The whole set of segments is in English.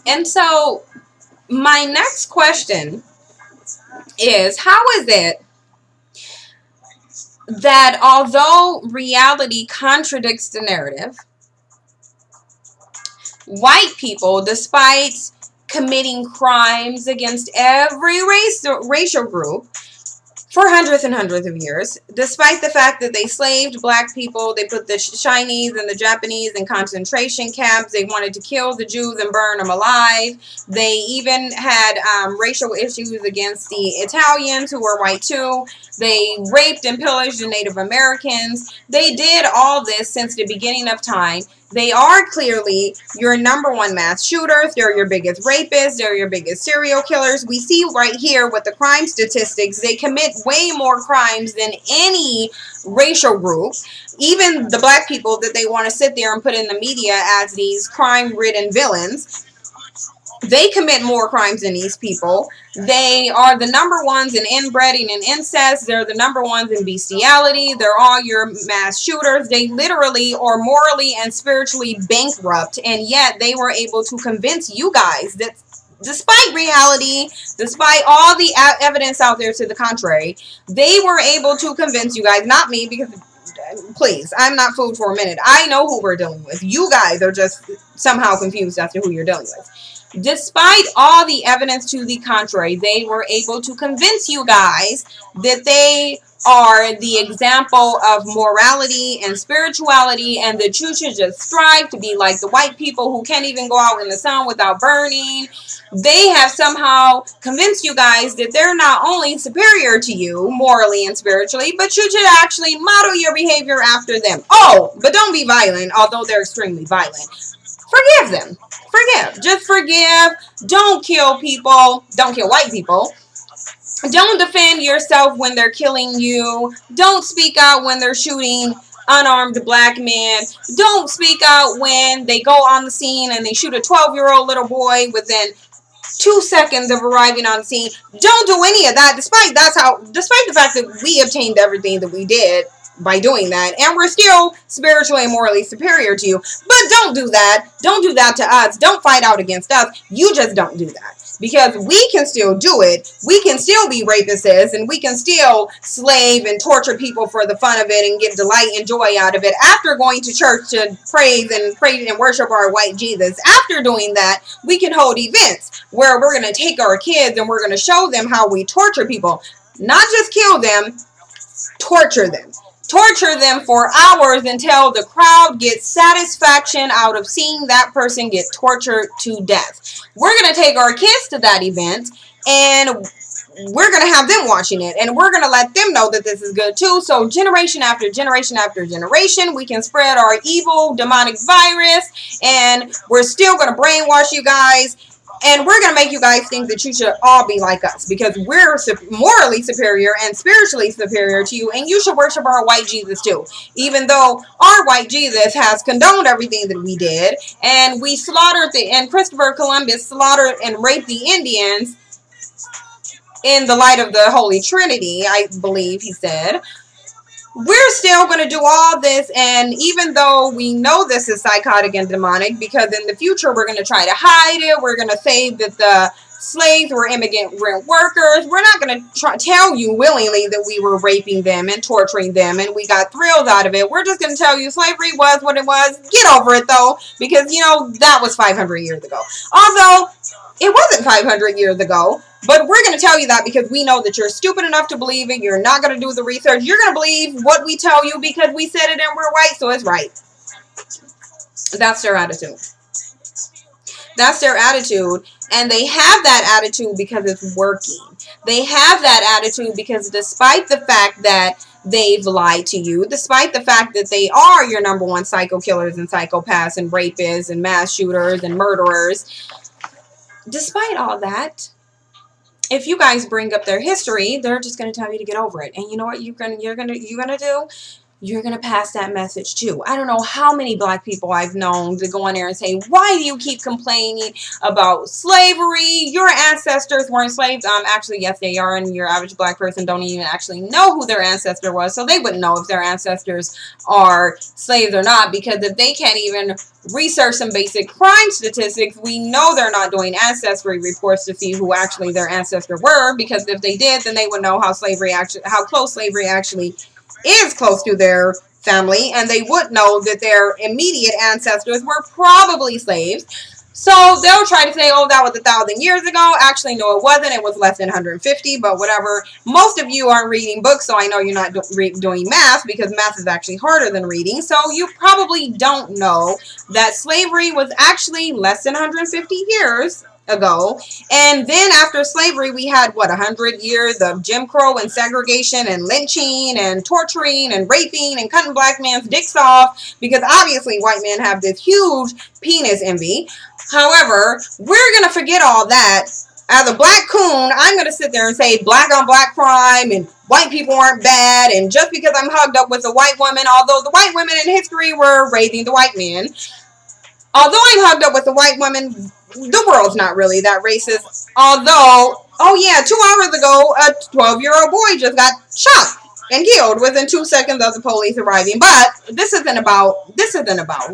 And so my next question is, how is it that although reality contradicts the narrative, white people, despite committing crimes against every racial group for hundreds and hundreds of years, despite the fact that they slaved black people, they put the Chinese and the Japanese in concentration camps, they wanted to kill the Jews and burn them alive, they even had racial issues against the Italians who were white too, they raped and pillaged the Native Americans, they did all this since the beginning of time. They are clearly your number one mass shooters. They're your biggest rapists. They're your biggest serial killers. We see right here with the crime statistics, they commit way more crimes than any racial group. Even the black people that they want to sit there and put in the media as these crime-ridden villains, they commit more crimes than these people. They are the number ones in inbreeding and incest. They're the number ones in bestiality. They're all your mass shooters. They literally are morally and spiritually bankrupt, and yet they were able to convince you guys that despite reality, despite all the evidence out there to the contrary, they were able to convince you guys, not me, because please, I'm not fooled for a minute. I know who we're dealing with. You guys are just somehow confused as to who you're dealing with. Despite all the evidence to the contrary, they were able to convince you guys that they are the example of morality and spirituality, and that you should just strive to be like the white people who can't even go out in the sun without burning. They have somehow convinced you guys that they're not only superior to you morally and spiritually, but you should actually model your behavior after them. Oh, but don't be violent, although they're extremely violent. Forgive them. Forgive. Just forgive. Don't kill people. Don't kill white people. Don't defend yourself when they're killing you. Don't speak out when they're shooting unarmed black men. Don't speak out when they go on the scene and they shoot a 12-year-old little boy within 2 seconds of arriving on the scene. Don't do any of that, despite the fact that we obtained everything that we did by doing that, and we're still spiritually and morally superior to you. But don't do that. Don't do that to us. Don't fight out against us. You just don't do that. Because we can still do it. We can still be rapists, and we can still slave and torture people for the fun of it and get delight and joy out of it after going to church to praise and worship our white Jesus. After doing that, we can hold events where we're going to take our kids and we're going to show them how we torture people. Not just kill them, torture them. Torture them for hours until the crowd gets satisfaction out of seeing that person get tortured to death. We're going to take our kids to that event, and we're going to have them watching it, and we're going to let them know that this is good too. So generation after generation after generation, we can spread our evil demonic virus, and we're still going to brainwash you guys. And we're going to make you guys think that you should all be like us, because we're morally superior and spiritually superior to you, and you should worship our white Jesus too. Even though our white Jesus has condoned everything that we did, and we slaughtered and Christopher Columbus slaughtered and raped the Indians in the light of the Holy Trinity, I believe he said. We're still going to do all this, and even though we know this is psychotic and demonic, because in the future we're going to try to hide it, we're going to say that the slaves were immigrant workers, we're not going to tell you willingly that we were raping them and torturing them and we got thrills out of it. We're just going to tell you slavery was what it was. Get over it though, because you know that was 500 years ago. Although it wasn't 500 years ago. But we're going to tell you that because we know that you're stupid enough to believe it. You're not going to do the research. You're going to believe what we tell you because we said it and we're white, so it's right. That's their attitude. That's their attitude. And they have that attitude because it's working. They have that attitude because despite the fact that they've lied to you, despite the fact that they are your number one psycho killers and psychopaths and rapists and mass shooters and murderers, despite all that, if you guys bring up their history, they're just going to tell you to get over it. And you know what you're gonna do? you're going to pass that message too. I don't know how many black people I've known to go in there and say, why do you keep complaining about slavery? Your ancestors weren't slaves. Actually, yes, they are, and your average black person don't even actually know who their ancestor was, so they wouldn't know if their ancestors are slaves or not, because if they can't even research some basic crime statistics, we know they're not doing ancestry reports to see who actually their ancestors were, because if they did, then they would know how close slavery actually is close to their family, and they would know that their immediate ancestors were probably slaves. So they'll try to say, oh, that was 1,000 years ago. Actually, no, it wasn't. It was less than 150, but whatever. Most of you aren't reading books, so I know you're not doing math, because math is actually harder than reading. So you probably don't know that slavery was actually less than 150 years ago. And then after slavery, we had, what, 100 years of Jim Crow and segregation and lynching and torturing and raping and cutting black men's dicks off, because obviously white men have this huge penis envy. However, we're going to forget all that. As a black coon, I'm going to sit there and say black on black crime and white people aren't bad, and just because I'm hugged up with a white woman, although the white women in history were raising the white men, although I'm hugged up with a white woman, the world's not really that racist. Although, oh yeah, 2 hours ago, a 12-year-old boy just got shot and killed within 2 seconds of the police arriving. But this isn't about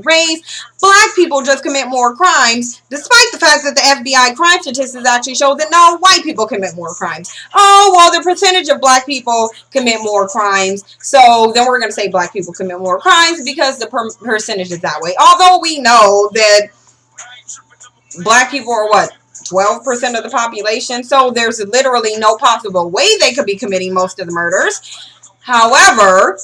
race. Black people just commit more crimes, despite the fact that the FBI crime statistics actually show that no, white people commit more crimes. Oh, well, the percentage of black people commit more crimes, so then we're going to say black people commit more crimes because the percentage is that way. Although we know that black people are, what, 12% of the population, so there's literally no possible way they could be committing most of the murders. However,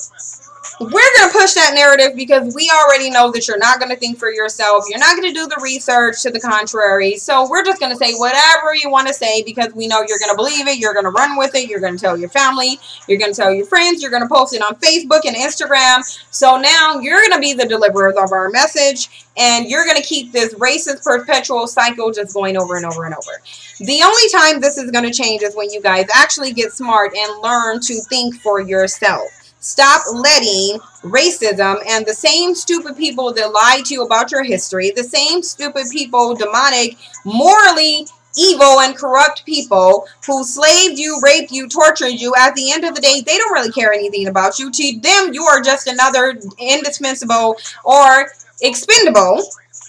we're going to push that narrative because we already know that you're not going to think for yourself. You're not going to do the research to the contrary. So we're just going to say whatever you want to say because we know you're going to believe it. You're going to run with it. You're going to tell your family. You're going to tell your friends. You're going to post it on Facebook and Instagram. So now you're going to be the deliverers of our message, and you're going to keep this racist perpetual cycle just going over and over and over. The only time this is going to change is when you guys actually get smart and learn to think for yourself. Stop letting racism and the same stupid people that lied to you about your history, the same stupid people, demonic, morally evil and corrupt people who slaved you, raped you, tortured you, at the end of the day, they don't really care anything about you. To them, you are just another indispensable or expendable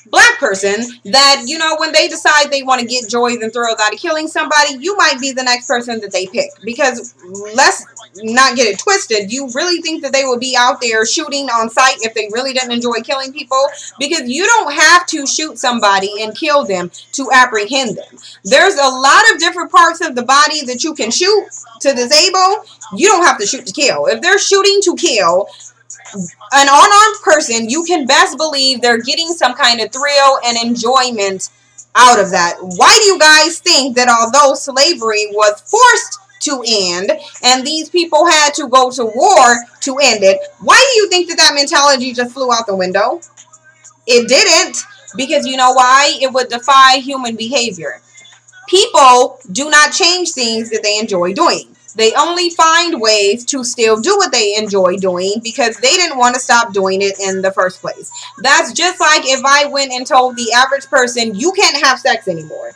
black person that, you know, when they decide they want to get joys and thrills out of killing somebody, you might be the next person that they pick. Because let's not get it twisted, you really think that they will be out there shooting on sight if they really didn't enjoy killing people? Because you don't have to shoot somebody and kill them to apprehend them. There's a lot of different parts of the body that you can shoot to disable. You don't have to shoot to kill. If they're shooting to kill an unarmed person, you can best believe they're getting some kind of thrill and enjoyment out of that. Why do you guys think that although slavery was forced to end and these people had to go to war to end it, why do you think that that mentality just flew out the window? It didn't, because you know why? It would defy human behavior. People do not change things that they enjoy doing. They only find ways to still do what they enjoy doing because they didn't want to stop doing it in the first place. That's just like if I went and told the average person, you can't have sex anymore.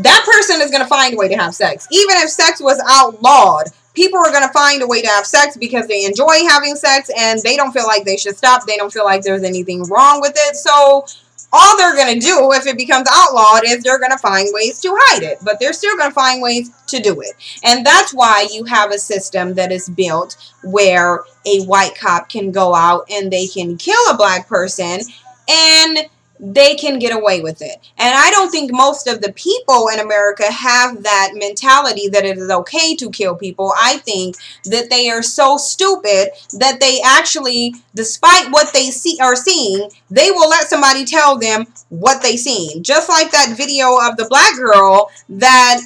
That person is going to find a way to have sex. Even if sex was outlawed, people are going to find a way to have sex because they enjoy having sex and they don't feel like they should stop. They don't feel like there's anything wrong with it. So all they're going to do if it becomes outlawed is they're going to find ways to hide it. But they're still going to find ways to do it. And that's why you have a system that is built where a white cop can go out and they can kill a black person and they can get away with it. And I don't think most of the people in America have that mentality that it is okay to kill people. I think that they are so stupid that they actually, despite what they are seeing, they will let somebody tell them what they seen. Just like that video of the black girl that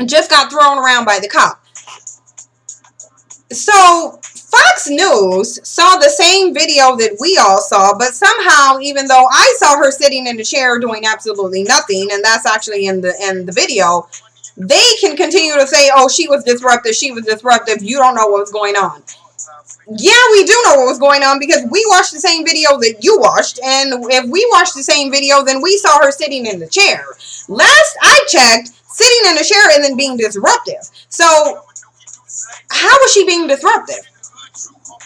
just got thrown around by the cop. So Fox News saw the same video that we all saw, but somehow, even though I saw her sitting in a chair doing absolutely nothing, and that's actually in the video, they can continue to say, oh, she was disruptive, she was disruptive, you don't know what was going on. Yeah, we do know what was going on because we watched the same video that you watched, and if we watched the same video, then we saw her sitting in the chair. Last I checked, sitting in the chair and then being disruptive. So how is she being disruptive?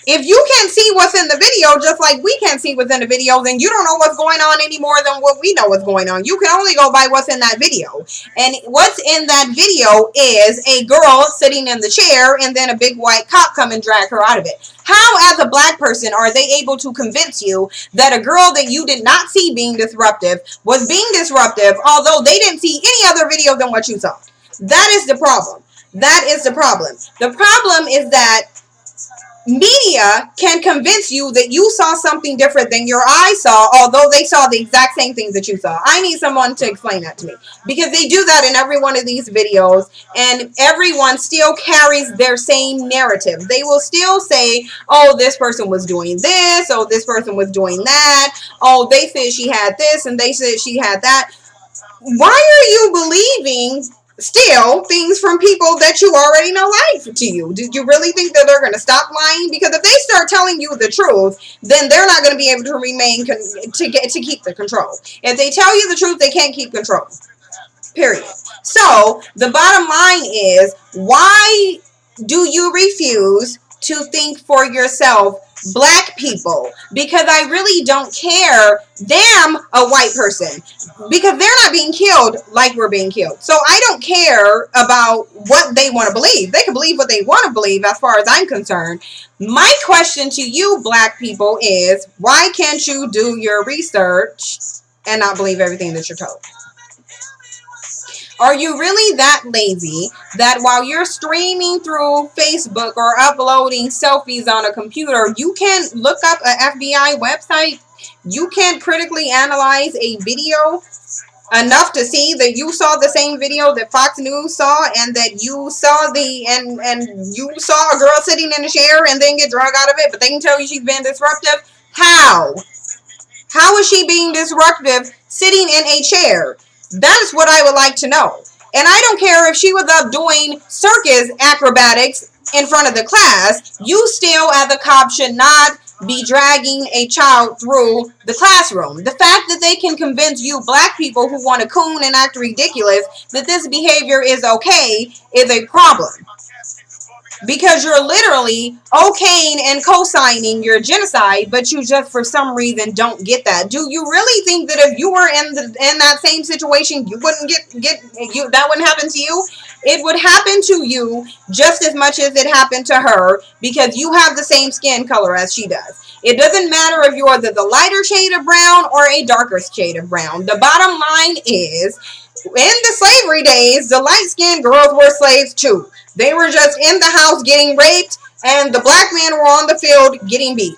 If you can't see what's in the video, just like we can't see what's in the video, then you don't know what's going on any more than what we know what's going on. You can only go by what's in that video. And what's in that video is a girl sitting in the chair and then a big white cop come and drag her out of it. How, as a black person, are they able to convince you that a girl that you did not see being disruptive was being disruptive, although they didn't see any other video than what you saw? That is the problem. That is the problem. The problem is that media can convince you that you saw something different than your eyes saw, although they saw the exact same things that you saw. I need someone to explain that to me, because they do that in every one of these videos, and everyone still carries their same narrative. They will still say, oh, this person was doing this, oh, this person was doing that, oh, they said she had this, and they said she had that. Why are you believing still things from people that you already know lied to you? Did you really think that they're going to stop lying? Because if they start telling you the truth, then they're not going to be able to remain to keep the control. If they tell you the truth, they can't keep control. Period. So the bottom line is, why do you refuse to think for yourself, black people? Because I really don't care, damn a white person, because they're not being killed like we're being killed. So I don't care about what they want to believe. They can believe what they want to believe as far as I'm concerned. My question to you, black people, is why can't you do your research and not believe everything that you're told? Are you really that lazy that while you're streaming through Facebook or uploading selfies on a computer, you can't look up an FBI website? You can't critically analyze a video enough to see that you saw the same video that Fox News saw, and that you saw and you saw a girl sitting in a chair and then get drug out of it, but they can tell you she's been disruptive? How? How is she being disruptive sitting in a chair? That is what I would like to know. And I don't care if she was up doing circus acrobatics in front of the class. You still, as a cop, should not be dragging a child through the classroom. The fact that they can convince you, black people who want to coon and act ridiculous, that this behavior is okay is a problem. Because you're literally okaying and co-signing your genocide, but you just for some reason don't get that. Do you really think that if you were in that same situation, you wouldn't that wouldn't happen to you? It would happen to you just as much as it happened to her, because you have the same skin color as she does. It doesn't matter if you're the lighter shade of brown or a darker shade of brown. The bottom line is, in the slavery days, the light-skinned girls were slaves too. They were just in the house getting raped, and the black men were on the field getting beat.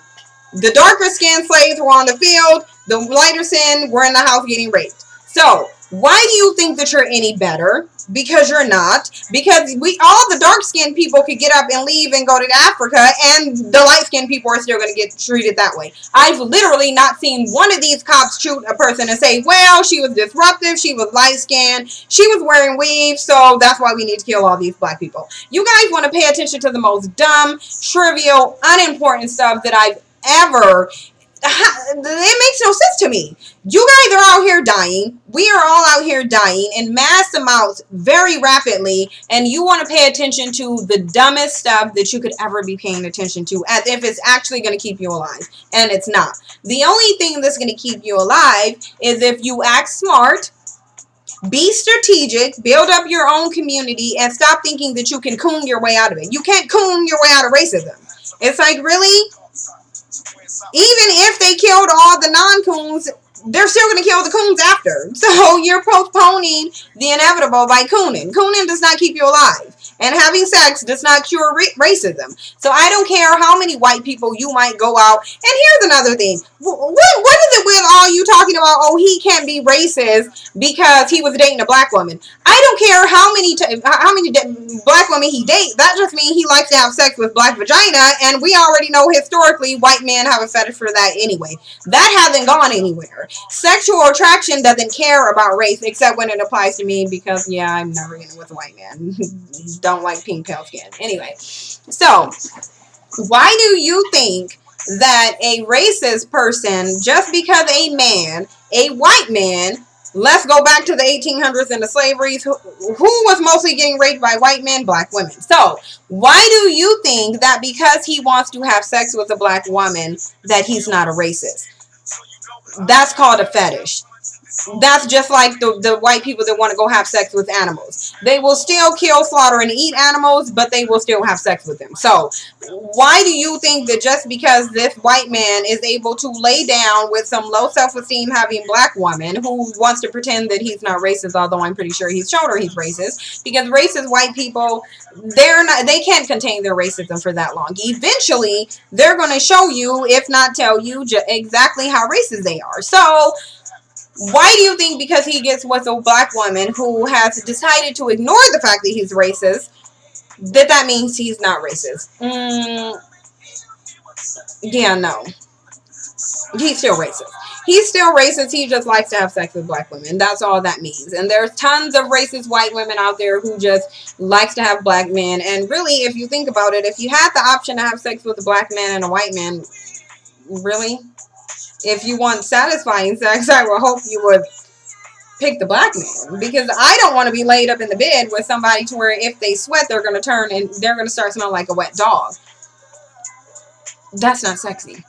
The darker skinned slaves were on the field, the lighter skinned were in the house getting raped. So, why do you think that you're any better? Because you're not. Because all the dark-skinned people could get up and leave and go to Africa, and the light-skinned people are still going to get treated that way. I've literally not seen one of these cops shoot a person and say, well, she was disruptive, she was light-skinned, she was wearing weaves, so that's why we need to kill all these black people. You guys want to pay attention to the most dumb, trivial, unimportant stuff that I've ever... It makes no sense to me. You guys are out here dying. We are all out here dying in mass amounts very rapidly, and you want to pay attention to the dumbest stuff that you could ever be paying attention to, as if it's actually going to keep you alive. And it's not. The only thing that's going to keep you alive is if you act smart, be strategic, build up your own community, and stop thinking that you can coon your way out of it. You can't coon your way out of racism. It's like, really? Even if they killed all the non-coons, they're still going to kill the coons after. So you're postponing the inevitable by cooning. Cooning does not keep you alive. And having sex does not cure racism. So I don't care how many white people you might go out. And here's another thing. What is it with all you talking about, oh, he can't be racist because he was dating a black woman. I don't care how many black women he dates. That just means he likes to have sex with black vagina, and we already know historically white men have a fetish for that anyway. That hasn't gone anywhere. Sexual attraction doesn't care about race except when it applies to me, because yeah, I'm never getting with a white man. Don't like pink pale skin. Anyway, so why do you think that a racist person, just because a white man, let's go back to the 1800s and the slaveries, who was mostly getting raped by white men? Black women. So why do you think that because he wants to have sex with a black woman that he's not a racist? That's called a fetish. That's just like the white people that want to go have sex with animals. They will still kill, slaughter, and eat animals, but they will still have sex with them. So why do you think that just because this white man is able to lay down with some low self-esteem having black woman who wants to pretend that he's not racist, although I'm pretty sure he's showed her he's racist, because racist white people, they can't contain their racism for that long. Eventually, they're going to show you, if not tell you, exactly how racist they are. So why do you think because he gets with a black woman who has decided to ignore the fact that he's racist, that means he's not racist? Yeah, no. He's still racist. He's still racist. He just likes to have sex with black women. That's all that means. And there's tons of racist white women out there who just likes to have black men. And really, if you think about it, if you had the option to have sex with a black man and a white man, really? If you want satisfying sex, I would hope you would pick the black man, because I don't want to be laid up in the bed with somebody to where if they sweat, they're going to turn and they're going to start smelling like a wet dog. That's not sexy.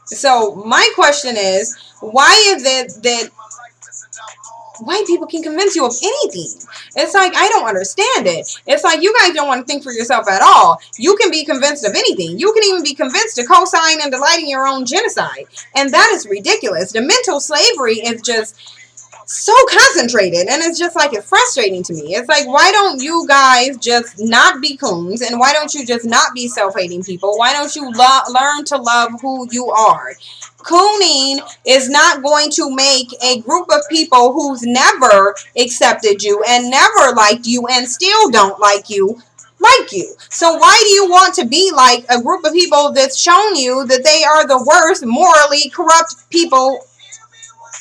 So my question is, why is it that white people can convince you of anything? It's like, I don't understand it. It's like, you guys don't want to think for yourself at all. You can be convinced of anything. You can even be convinced to co-sign and delight in your own genocide. And that is ridiculous. The mental slavery is just so concentrated, and it's just like, it's frustrating to me. It's like, why don't you guys just not be coons, and why don't you just not be self-hating people? Why don't you learn to love who you are? Cooning is not going to make a group of people who's never accepted you and never liked you and still don't like you. So why do you want to be like a group of people that's shown you that they are the worst morally corrupt people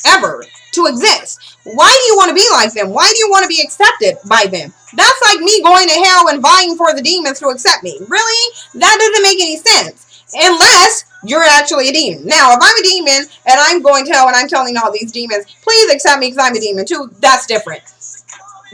ever to exist? Why do you want to be like them? Why do you want to be accepted by them? That's like me going to hell and vying for the demons to accept me. Really? That doesn't make any sense. Unless you're actually a demon. Now, if I'm a demon and I'm going to hell and I'm telling all these demons, please accept me because I'm a demon too, that's different.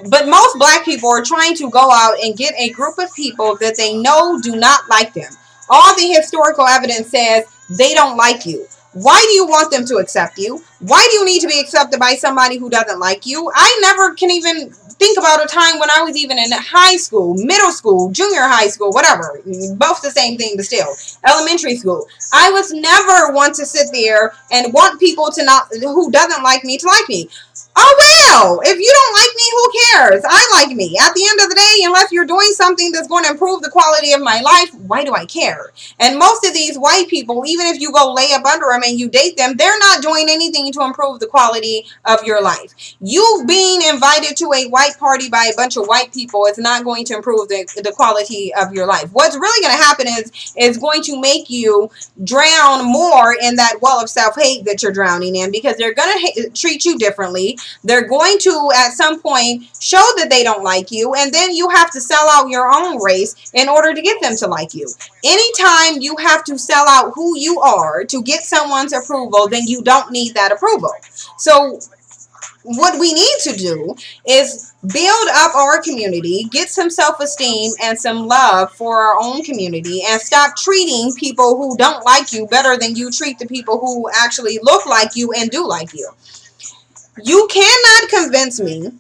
But most black people are trying to go out and get a group of people that they know do not like them. All the historical evidence says they don't like you. Why do you want them to accept you? Why do you need to be accepted by somebody who doesn't like you? I never can even think about a time when I was even in high school, middle school, junior high school, whatever. Both the same thing, but still. Elementary school. I was never want to sit there and want people to not, who doesn't like me, to like me. Oh, well, if you don't like me, who cares? I like me. At the end of the day, unless you're doing something that's going to improve the quality of my life, why do I care? And most of these white people, even if you go lay up under them and you date them, they're not doing anything to improve the quality of your life. You being invited to a white party by a bunch of white people is not going to improve the quality of your life. What's really going to happen is going to make you drown more in that well of self-hate that you're drowning in, because they're going to treat you differently. They're going to, at some point, show that they don't like you, and then you have to sell out your own race in order to get them to like you. Anytime you have to sell out who you are to get someone's approval, then you don't need that approval. So what we need to do is build up our community, get some self-esteem and some love for our own community, and stop treating people who don't like you better than you treat the people who actually look like you and do like you. You cannot convince me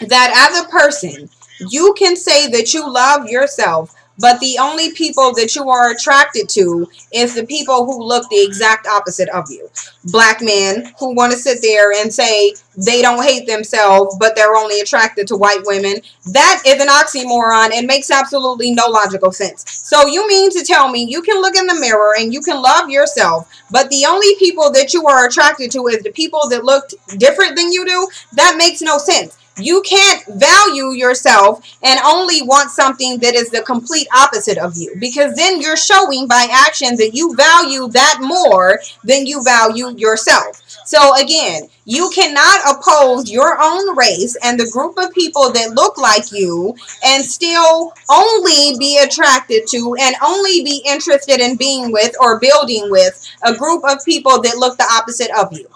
that as a person, you can say that you love yourself, but the only people that you are attracted to is the people who look the exact opposite of you. Black men who want to sit there and say they don't hate themselves, but they're only attracted to white women. That is an oxymoron and makes absolutely no logical sense. So you mean to tell me you can look in the mirror and you can love yourself, but the only people that you are attracted to is the people that look different than you do? That makes no sense. You can't value yourself and only want something that is the complete opposite of you, because then you're showing by action that you value that more than you value yourself. So again, you cannot oppose your own race and the group of people that look like you and still only be attracted to and only be interested in being with or building with a group of people that look the opposite of you.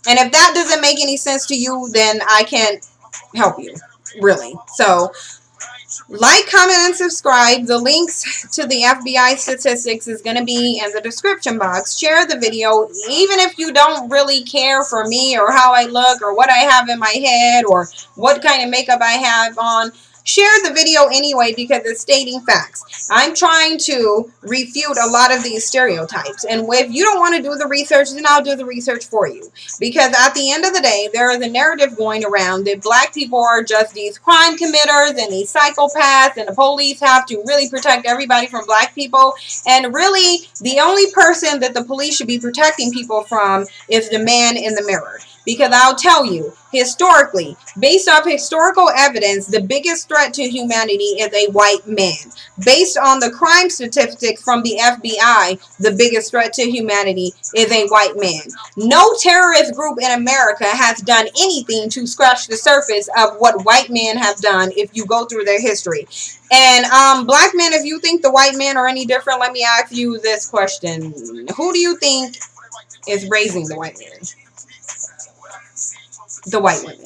And if that doesn't make any sense to you, then I can't help you, really. So like, comment, and subscribe. The links to the FBI statistics is going to be in the description box. Share the video, even if you don't really care for me or how I look or what I have in my head or what kind of makeup I have on. Share the video anyway, because it's stating facts. I'm trying to refute a lot of these stereotypes. And if you don't want to do the research, then I'll do the research for you. Because at the end of the day, there is a narrative going around that black people are just these crime committers and these psychopaths, and the police have to really protect everybody from black people. And really, the only person that the police should be protecting people from is the man in the mirror. Because I'll tell you, historically, based off historical evidence, the biggest threat to humanity is a white man. Based on the crime statistics from the FBI, the biggest threat to humanity is a white man. No terrorist group in America has done anything to scratch the surface of what white men have done if you go through their history. And black men, if you think the white men are any different, let me ask you this question. Who do you think is raising the white men? The white women.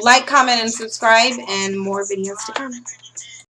Like, comment, and subscribe, and more videos to come.